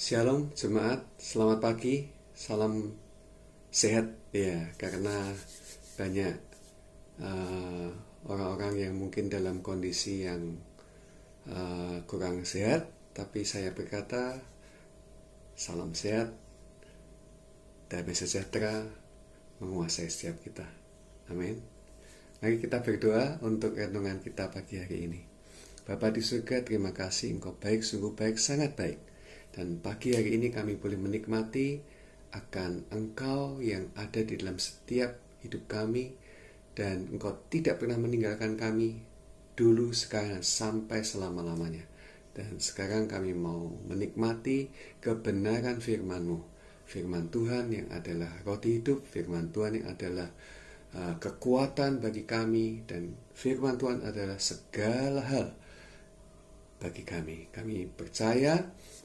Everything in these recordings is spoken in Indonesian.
Shalom jemaat, selamat pagi, salam sehat ya, karena banyak orang-orang yang mungkin dalam kondisi yang kurang sehat, tapi saya berkata salam sehat, damai sejahtera menguasai setiap kita. Amin. Mari kita berdoa untuk renungan kita pagi hari ini. Bapa di surga, terima kasih, Engkau baik, sungguh baik, sangat baik. Dan pagi hari ini kami boleh menikmati akan Engkau yang ada di dalam setiap hidup kami. Dan Engkau tidak pernah meninggalkan kami dulu, sekarang, sampai selama-lamanya. Dan sekarang kami mau menikmati kebenaran firman-Mu. Firman Tuhan yang adalah roti hidup, firman Tuhan yang adalah kekuatan bagi kami, dan firman Tuhan adalah segala hal bagi kami. Kami percaya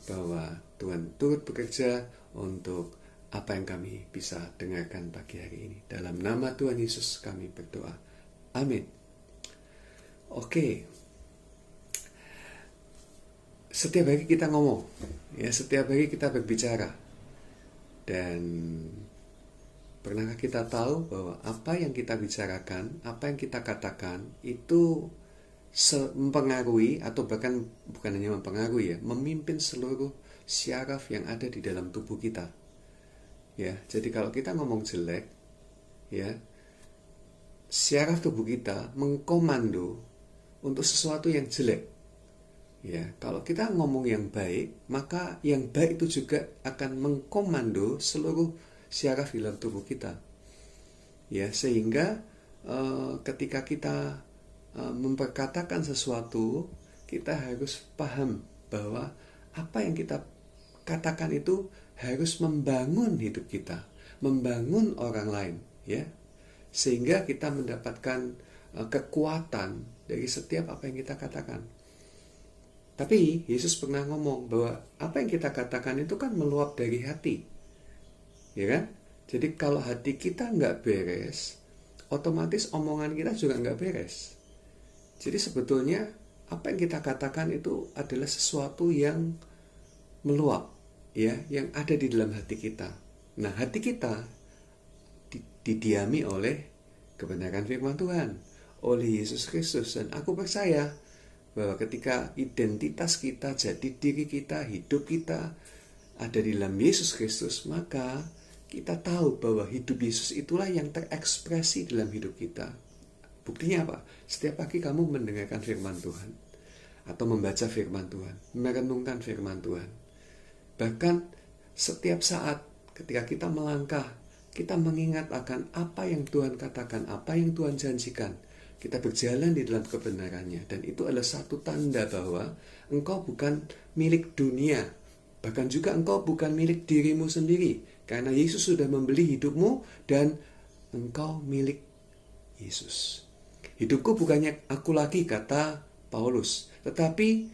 bahwa Tuhan turut bekerja untuk apa yang kami bisa dengarkan pagi hari ini. Dalam nama Tuhan Yesus kami berdoa. Amin. Oke. Setiap hari kita ngomong, ya, setiap hari kita berbicara. Dan pernahkah kita tahu bahwa apa yang kita bicarakan, apa yang kita katakan itu mempengaruhi, atau bahkan bukan hanya mempengaruhi ya, memimpin seluruh syaraf yang ada di dalam tubuh kita. Ya, jadi kalau kita ngomong jelek, ya, syaraf tubuh kita mengkomando untuk sesuatu yang jelek. Ya, kalau kita ngomong yang baik, maka yang baik itu juga akan mengkomando seluruh syaraf di dalam tubuh kita. Ya, sehingga ketika kita memperkatakan sesuatu, kita harus paham bahwa apa yang kita katakan itu harus membangun hidup kita, membangun orang lain, ya, sehingga kita mendapatkan kekuatan dari setiap apa yang kita katakan. Tapi Yesus pernah ngomong bahwa apa yang kita katakan itu kan meluap dari hati, ya kan? Jadi kalau hati kita nggak beres, otomatis omongan kita juga nggak beres. Jadi sebetulnya apa yang kita katakan itu adalah sesuatu yang meluap, ya, yang ada di dalam hati kita. Nah, hati kita didiami oleh kebenaran firman Tuhan, oleh Yesus Kristus. Dan aku percaya bahwa ketika identitas kita, jati diri kita, hidup kita ada di dalam Yesus Kristus, maka kita tahu bahwa hidup Yesus itulah yang terekspresi dalam hidup kita. Buktinya apa? Setiap pagi kamu mendengarkan firman Tuhan, atau membaca firman Tuhan, merenungkan firman Tuhan. Bahkan setiap saat ketika kita melangkah, kita mengingat akan apa yang Tuhan katakan, apa yang Tuhan janjikan. Kita berjalan di dalam kebenarannya. Dan itu adalah satu tanda bahwa engkau bukan milik dunia. Bahkan juga engkau bukan milik dirimu sendiri. Karena Yesus sudah membeli hidupmu dan engkau milik Yesus. Hidupku bukannya aku lagi, kata Paulus, tetapi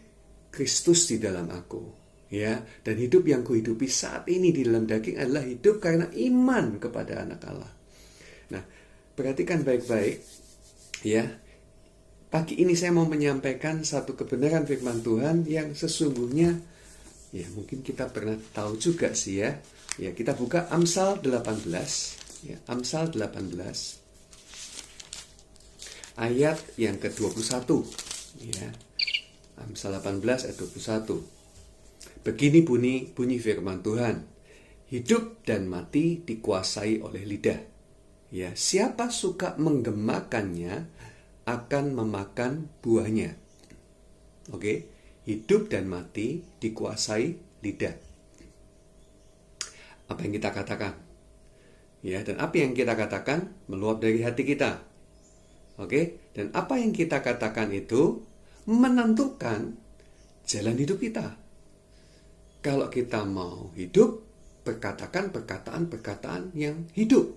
Kristus di dalam aku. Ya, dan hidup yang kuhidupi saat ini di dalam daging adalah hidup karena iman kepada Anak Allah. Nah, perhatikan baik-baik, ya. Pagi ini saya mau menyampaikan satu kebenaran firman Tuhan yang sesungguhnya, ya, mungkin kita pernah tahu juga sih, ya. Ya, kita buka Amsal 18, ya, Amsal 18 ayat yang ke-21, ya. Amsal 18 ayat 21. Begini bunyi firman Tuhan, hidup dan mati dikuasai oleh lidah. Ya, siapa suka menggemakannya akan memakan buahnya. Oke, hidup dan mati dikuasai lidah. Apa yang kita katakan? Ya, dan apa yang kita katakan meluap dari hati kita. Oke, dan apa yang kita katakan itu menentukan jalan hidup kita. Kalau kita mau hidup, perkatakan perkataan-perkataan yang hidup.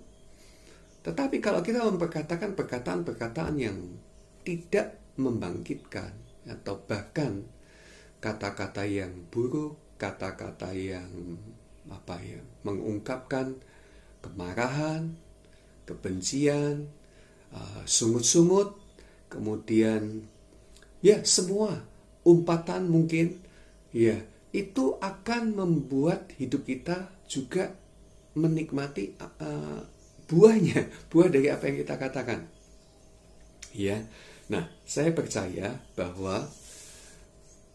Tetapi kalau kita memperkatakan perkataan-perkataan yang tidak membangkitkan, atau bahkan kata-kata yang buruk, kata-kata yang mengungkapkan kemarahan, kebencian, sungut-sungut, kemudian ya semua umpatan mungkin, ya, itu akan membuat hidup kita juga menikmati buahnya, buah dari apa yang kita katakan. Ya. Nah, saya percaya bahwa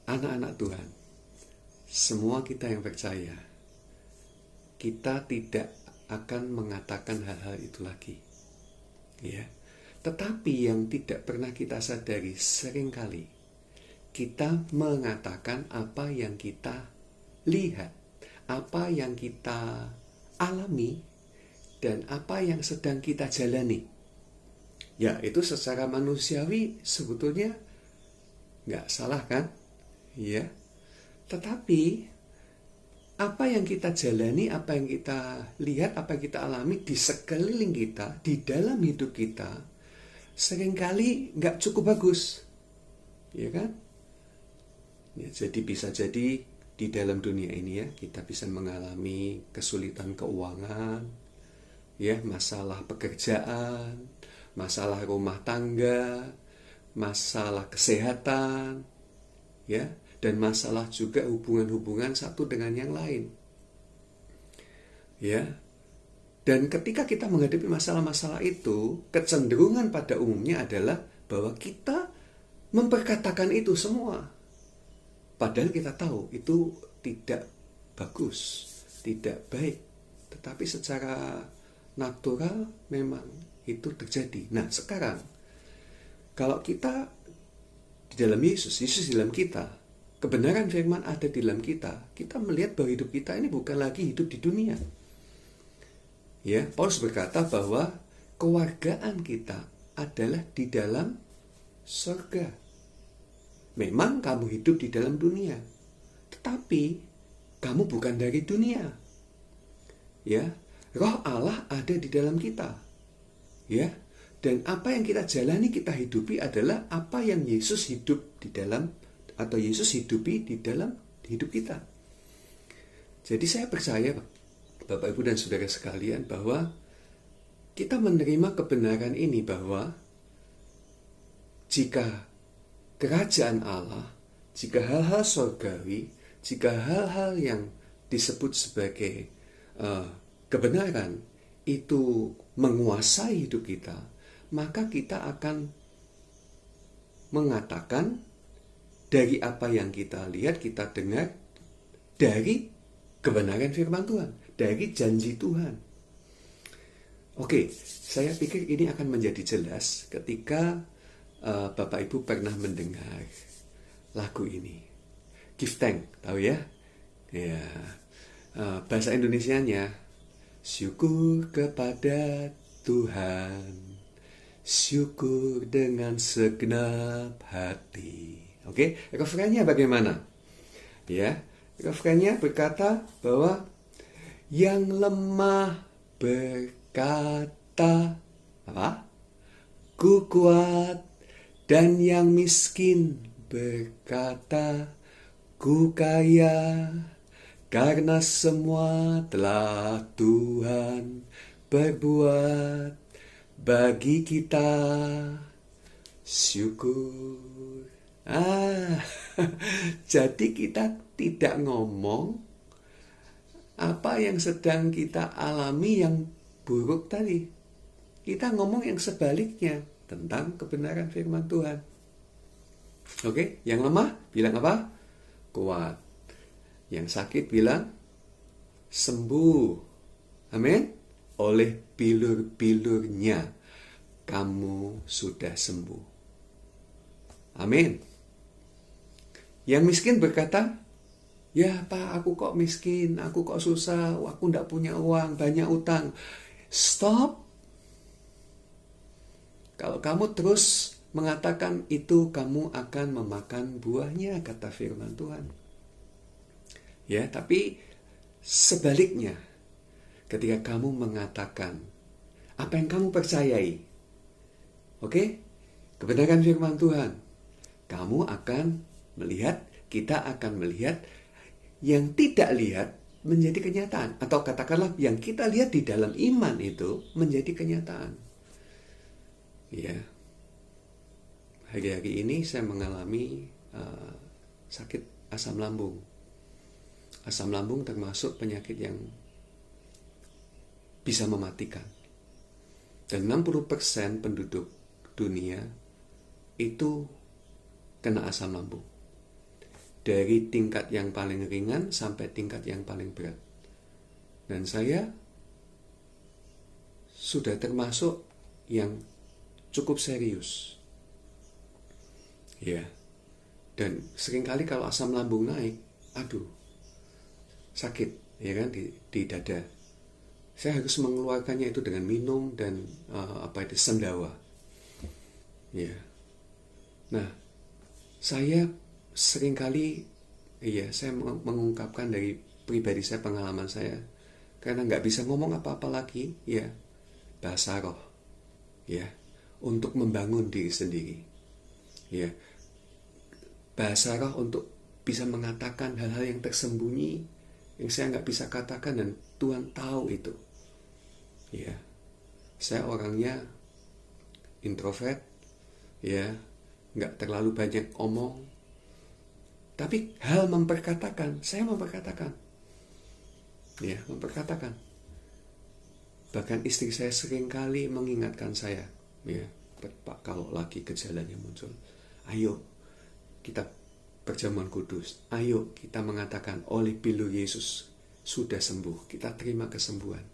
anak-anak Tuhan, semua kita yang percaya, kita tidak akan mengatakan hal-hal itu lagi. Ya. Tetapi yang tidak pernah kita sadari, seringkali kita mengatakan apa yang kita lihat, apa yang kita alami, dan apa yang sedang kita jalani. Ya, itu secara manusiawi sebetulnya nggak salah kan? Ya. Tetapi apa yang kita jalani, apa yang kita lihat, apa yang kita alami di sekeliling kita, di dalam hidup kita, seringkali nggak cukup bagus, ya kan? Ya, jadi bisa jadi di dalam dunia ini ya, kita bisa mengalami kesulitan keuangan, ya, masalah pekerjaan, masalah rumah tangga, masalah kesehatan, ya, dan masalah juga hubungan-hubungan satu dengan yang lain, ya. Dan ketika kita menghadapi masalah-masalah itu, kecenderungan pada umumnya adalah bahwa kita memperkatakan itu semua. Padahal kita tahu itu tidak bagus, tidak baik. Tetapi secara natural memang itu terjadi. Nah, sekarang kalau kita di dalam Yesus, Yesus di dalam kita, kebenaran firman ada di dalam kita, kita melihat bahwa hidup kita ini bukan lagi hidup di dunia. Ya, Paulus berkata bahwa kewargaan kita adalah di dalam surga. Memang kamu hidup di dalam dunia, tetapi kamu bukan dari dunia. Ya, Roh Allah ada di dalam kita. Ya, dan apa yang kita jalani, kita hidupi adalah apa yang Yesus hidup di dalam, atau Yesus hidupi di dalam hidup kita. Jadi saya percaya Bapak, Ibu, dan saudara sekalian, bahwa kita menerima kebenaran ini bahwa jika kerajaan Allah, jika hal-hal surgawi, jika hal-hal yang disebut sebagai kebenaran itu menguasai hidup kita, maka kita akan mengatakan dari apa yang kita lihat, kita dengar, dari kebenaran firman Tuhan, dari janji Tuhan. Oke, saya pikir ini akan menjadi jelas ketika Bapak Ibu pernah mendengar lagu ini, Give Thanks, tahu ya? Ya, bahasa Indonesianya, syukur kepada Tuhan, syukur dengan segenap hati. Oke, refrennya bagaimana? Ya, refrennya berkata bahwa yang lemah berkata apa? Ku kuat, dan yang miskin berkata ku kaya, karena semua telah Tuhan berbuat bagi kita. Syukur. Jadi kita tidak ngomong apa yang sedang kita alami yang buruk tadi. Kita ngomong yang sebaliknya tentang kebenaran firman Tuhan. Oke, yang lemah bilang apa? Kuat. Yang sakit bilang sembuh. Amin. Oleh bilur-bilurnya kamu sudah sembuh. Amin. Yang miskin berkata, ya Pak, aku kok miskin, aku kok susah, aku tidak punya uang, banyak utang. Stop. Kalau kamu terus mengatakan itu, kamu akan memakan buahnya, kata firman Tuhan. Ya, tapi sebaliknya, ketika kamu mengatakan apa yang kamu percayai, oke, kebenaran firman Tuhan, kamu akan melihat, kita akan melihat yang tidak lihat menjadi kenyataan. Atau katakanlah yang kita lihat di dalam iman itu menjadi kenyataan. Ya, hari-hari ini saya mengalami sakit asam lambung. Asam lambung termasuk penyakit yang bisa mematikan. Dan 60% penduduk dunia itu kena asam lambung. Dari tingkat yang paling ringan sampai tingkat yang paling berat. Dan saya sudah termasuk yang cukup serius. Ya. Dan seringkali kalau asam lambung naik, aduh, sakit, ya kan, di dada. Saya harus mengeluarkannya itu dengan minum dan sendawa. Ya. Nah, saya seringkali, saya mengungkapkan dari pribadi saya, pengalaman saya, karena nggak bisa ngomong apa-apa lagi, ya, bahasa roh, ya, untuk membangun diri sendiri, ya, bahasa roh untuk bisa mengatakan hal-hal yang tersembunyi, yang saya nggak bisa katakan dan Tuhan tahu itu. Ya, saya orangnya introvert, ya, nggak terlalu banyak omong. Tapi hal memperkatakan, saya memperkatakan. Ya, memperkatakan. Bahkan istri saya seringkali mengingatkan saya, ya, Pak, kalau lagi gejalanya muncul, ayo kita perjamuan kudus, ayo kita mengatakan oleh pilu Yesus sudah sembuh, kita terima kesembuhan.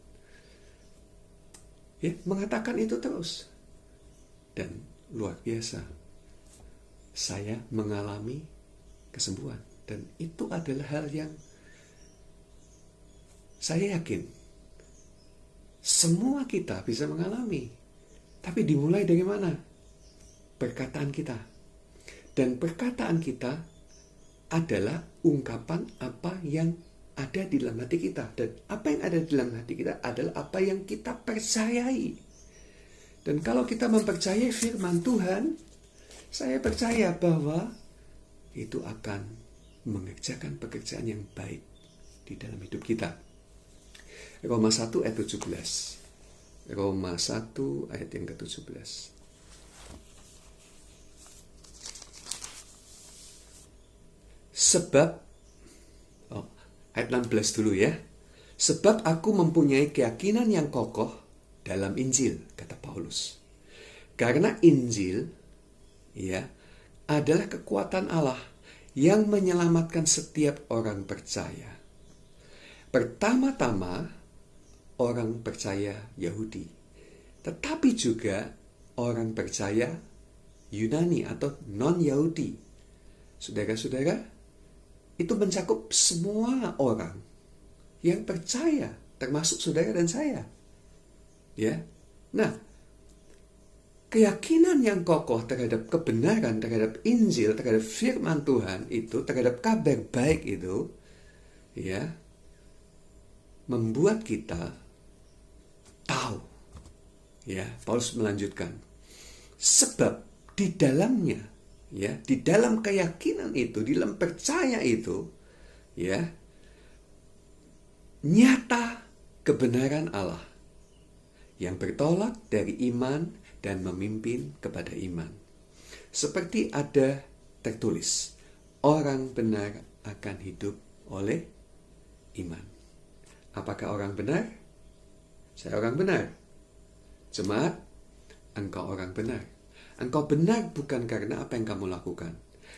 Ya, mengatakan itu terus. Dan luar biasa, saya mengalami kesembuhan. Dan itu adalah hal yang saya yakin semua kita bisa mengalami. Tapi dimulai dari mana? Perkataan kita. Dan perkataan kita adalah ungkapan apa yang ada di dalam hati kita. Dan apa yang ada di dalam hati kita adalah apa yang kita percayai. Dan kalau kita mempercayai firman Tuhan, saya percaya bahwa itu akan mengerjakan pekerjaan yang baik di dalam hidup kita. Roma 1 ayat 17. Roma 1 ayat yang ke-17. Sebab, ayat 16 dulu ya. Sebab aku mempunyai keyakinan yang kokoh dalam Injil, kata Paulus. Karena Injil, ya, adalah kekuatan Allah yang menyelamatkan setiap orang percaya. Pertama-tama, orang percaya Yahudi. Tetapi juga orang percaya Yunani atau non-Yahudi. Saudara-saudara, itu mencakup semua orang yang percaya, termasuk saudara dan saya. Ya. Nah, keyakinan yang kokoh terhadap kebenaran, terhadap Injil, terhadap firman Tuhan itu, terhadap kabar baik itu, ya, membuat kita tahu. Ya, Paulus melanjutkan. Sebab di dalamnya, ya, di dalam keyakinan itu, di dalam percaya itu, ya, nyata kebenaran Allah yang bertolak dari iman dan memimpin kepada iman. Seperti ada tertulis, orang benar akan hidup oleh iman. Apakah orang benar? Saya orang benar. Jemaat, engkau orang benar. Engkau benar bukan karena apa yang kamu lakukan,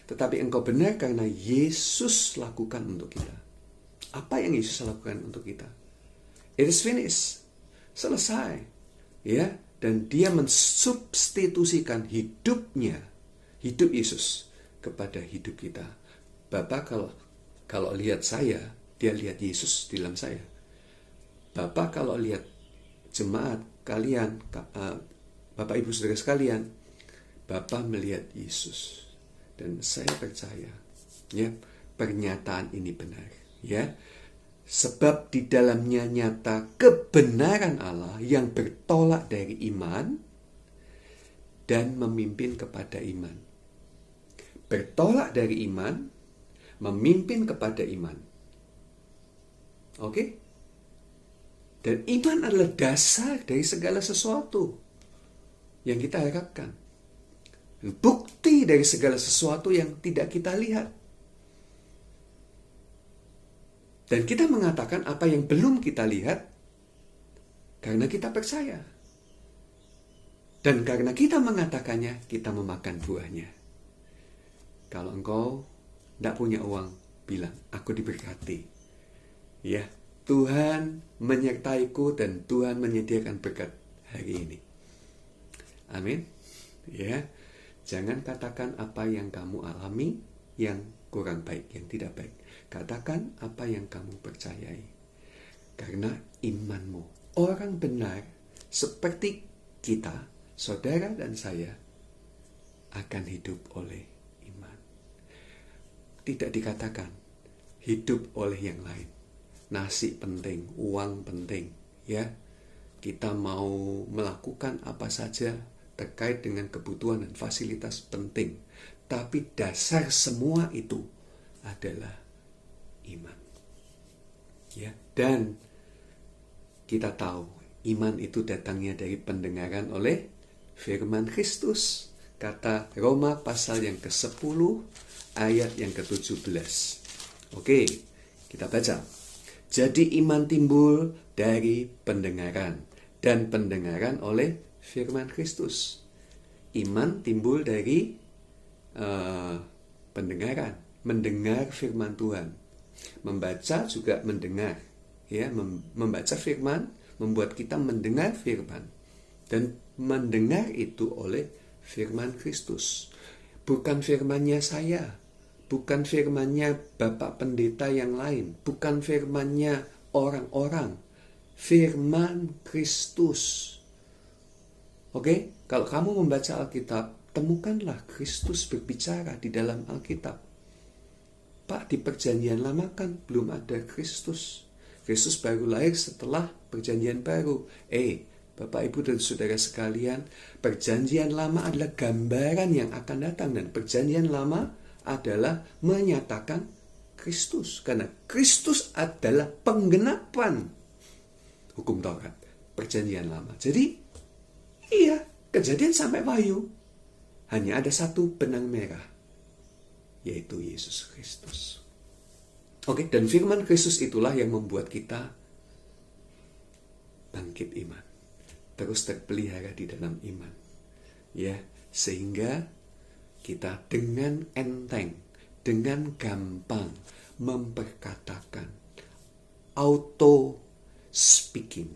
tetapi engkau benar karena Yesus lakukan untuk kita. Apa yang Yesus lakukan untuk kita? It is finished. Selesai. Ya, dan dia mensubstitusikan hidupnya, hidup Yesus kepada hidup kita. Bapak kalau lihat saya, dia lihat Yesus di dalam saya. Bapak kalau lihat jemaat kalian, Bapak Ibu Saudara sekalian, Bapak melihat Yesus. Dan saya percaya, ya, pernyataan ini benar, ya. Sebab di dalamnya nyata kebenaran Allah yang bertolak dari iman dan memimpin kepada iman. Bertolak dari iman, memimpin kepada iman. Oke? Dan iman adalah dasar dari segala sesuatu yang kita harapkan. Bukti dari segala sesuatu yang tidak kita lihat. Dan kita mengatakan apa yang belum kita lihat karena kita percaya. Dan karena kita mengatakannya, kita memakan buahnya. Kalau engkau tidak punya uang, bilang, aku diberkati. Ya, Tuhan menyertaiku dan Tuhan menyediakan berkat hari ini. Amin. Ya, jangan katakan apa yang kamu alami yang kurang baik, yang tidak baik. Katakan apa yang kamu percayai. Karena imanmu, orang benar seperti kita, saudara dan saya, akan hidup oleh iman. Tidak dikatakan hidup oleh yang lain. Nasi penting, uang penting, ya. Kita mau melakukan apa saja terkait dengan kebutuhan dan fasilitas penting. Tapi dasar semua itu adalah iman. Ya, dan kita tahu iman itu datangnya dari pendengaran oleh firman Kristus. Kata Roma pasal yang ke-10 ayat yang ke-17. Oke, kita baca. Jadi iman timbul dari pendengaran, dan pendengaran oleh firman Kristus. Iman timbul dari pendengaran, mendengar firman Tuhan. Membaca juga mendengar, ya, membaca firman membuat kita mendengar firman, dan mendengar itu oleh firman Kristus. Bukan firmannya saya, bukan firmannya Bapak Pendeta yang lain, bukan firmannya orang-orang, firman Kristus. Oke, kalau kamu membaca Alkitab, temukanlah Kristus berbicara di dalam Alkitab. Pak, di perjanjian lama kan belum ada Kristus. Kristus baru lahir setelah perjanjian baru. Bapak, Ibu, dan saudara sekalian, perjanjian lama adalah gambaran yang akan datang, dan perjanjian lama adalah menyatakan Kristus. Karena Kristus adalah penggenapan hukum Taurat, perjanjian lama. Jadi, iya, Kejadian sampai Wahyu hanya ada satu benang merah, yaitu Yesus Kristus. Oke, dan firman Kristus itulah yang membuat kita bangkit iman, terus terpelihara di dalam iman, ya, sehingga kita dengan enteng, dengan gampang memperkatakan, auto speaking,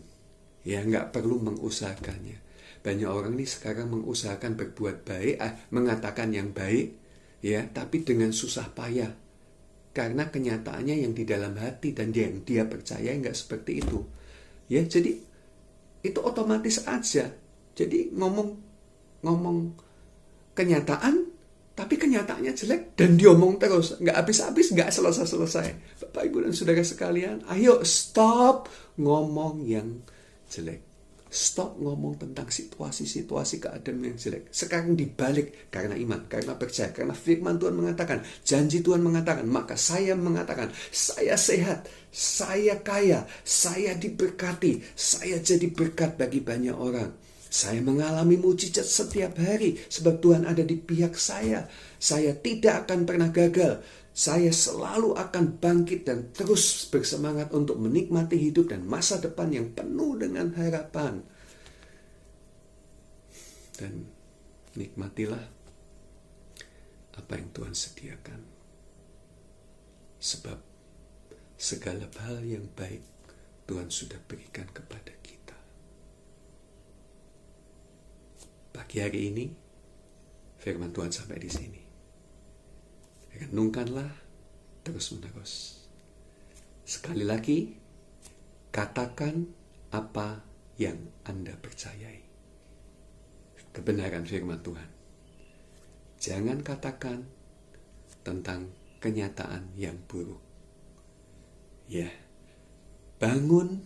ya, nggak perlu mengusahakannya. Banyak orang ini sekarang mengusahakan berbuat baik, mengatakan yang baik, ya, tapi dengan susah payah, karena kenyataannya yang di dalam hati dan yang dia percaya nggak seperti itu, ya. Jadi itu otomatis aja. Jadi ngomong kenyataan, tapi kenyataannya jelek dan diomong terus, nggak habis-habis, nggak selesai-selesai. Bapak, Ibu, dan saudara sekalian, ayo stop ngomong yang jelek. Stop ngomong tentang situasi-situasi keadaan yang jelek. Sekarang dibalik, karena iman, karena percaya, karena firman Tuhan mengatakan, janji Tuhan mengatakan, maka saya mengatakan, saya sehat, saya kaya, saya diberkati, saya jadi berkat bagi banyak orang. Saya mengalami mujizat setiap hari, sebab Tuhan ada di pihak saya. Saya tidak akan pernah gagal. Saya selalu akan bangkit dan terus bersemangat untuk menikmati hidup dan masa depan yang penuh dengan harapan. Dan nikmatilah apa yang Tuhan sediakan. Sebab segala hal yang baik Tuhan sudah berikan kepada kita. Pagi hari ini, firman Tuhan sampai di sini. Renungkanlah terus-menerus. Sekali lagi, katakan apa yang Anda percayai. Kebenaran firman Tuhan. Jangan katakan tentang kenyataan yang buruk. Ya, bangun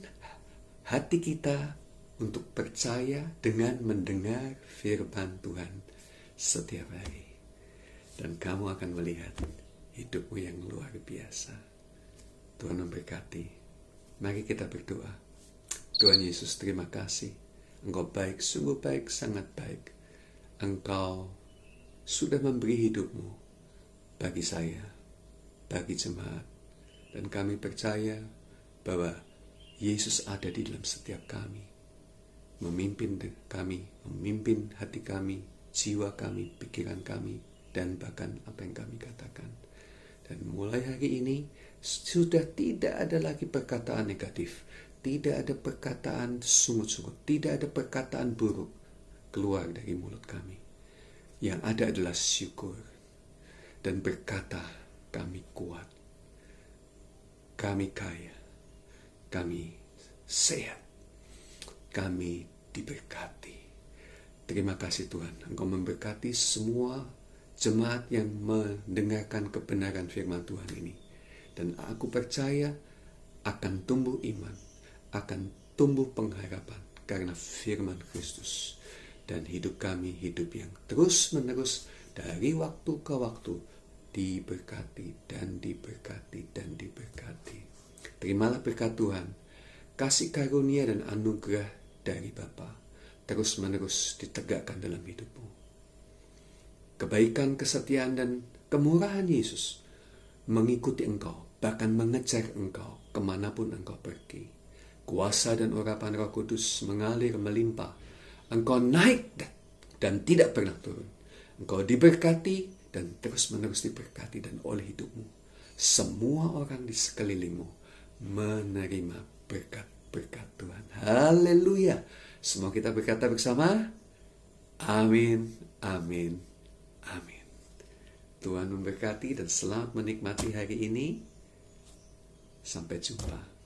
hati kita untuk percaya dengan mendengar firman Tuhan setiap hari. Dan kamu akan melihat hidupmu yang luar biasa. Tuhan memberkati. Mari kita berdoa. Tuhan Yesus, terima kasih. Engkau baik, sungguh baik, sangat baik. Engkau sudah memberi hidupmu bagi saya, bagi jemaat, Dan kami percaya bahwa Yesus ada di dalam setiap kami, memimpin kami, memimpin hati kami, jiwa kami, pikiran kami, dan bahkan apa yang kami katakan. Dan mulai hari ini sudah tidak ada lagi perkataan negatif, tidak ada perkataan sungut-sungut, tidak ada perkataan buruk keluar dari mulut kami. Yang ada adalah syukur dan berkata, kami kuat, kami kaya, kami sehat, kami diberkati. Terima kasih Tuhan, Engkau memberkati semua jemaat yang mendengarkan kebenaran firman Tuhan ini. Dan aku percaya akan tumbuh iman, akan tumbuh pengharapan karena firman Kristus. Dan hidup kami hidup yang terus-menerus dari waktu ke waktu diberkati dan diberkati dan diberkati. Terimalah berkat Tuhan, kasih karunia dan anugerah dari Bapa terus-menerus ditegakkan dalam hidupmu. Kebaikan, kesetiaan, dan kemurahan Yesus mengikuti engkau, bahkan mengejar engkau kemanapun engkau pergi. Kuasa dan urapan Roh Kudus mengalir melimpah. Engkau naik dan tidak pernah turun. Engkau diberkati dan terus-menerus diberkati, dan oleh hidupmu semua orang di sekelilingmu menerima berkat-berkat Tuhan. Haleluya. Semua kita berkata bersama, amin, amin, amin. Tuhan memberkati dan selamat menikmati hari ini. Sampai jumpa.